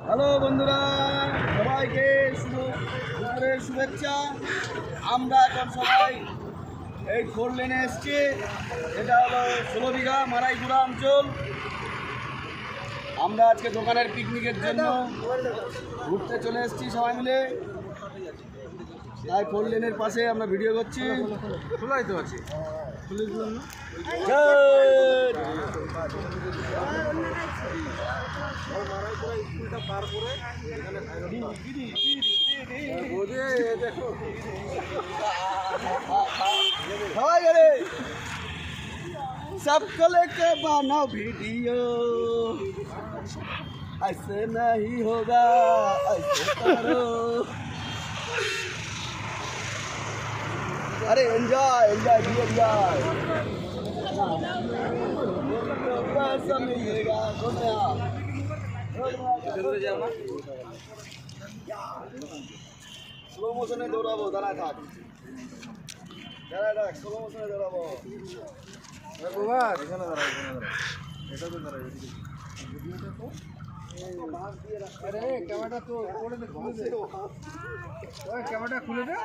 Hello বন্ধুরা, সবাইকে দুপুরের শুভেচ্ছা। আমরা এখন সবাই এই 4 লেনে এসছি। এটা হলো 16 বিঘা মারাইগুড়া অঞ্চল। আমরা আজকে দোকানের পিকনিকের জন্য ঘুরতে চলে এসেছি সবাই মিলে। তাই 4 লেনের পাশে আমরা ভিডিও করছি। খোলাই তো আছে, খুলে দিলাম না। স্কুলটা পার করে सबको लेके बनाओ वीडियो, ऐसे नहीं होगा, ऐसे करो। अरे एंजॉय एंजॉय एंजॉय, पैसा मिलेगा। স্লো মোশনে দৌড়াবো, দাঁড়ায় থাক, দাঁড়ায় থাক, স্লো মোশনে দৌড়াবো। এখানে দাঁড়ায়, এটা তো দাঁড়ায়। ক্যামেরাটা তো ক্যামেরাটা খুলে দে।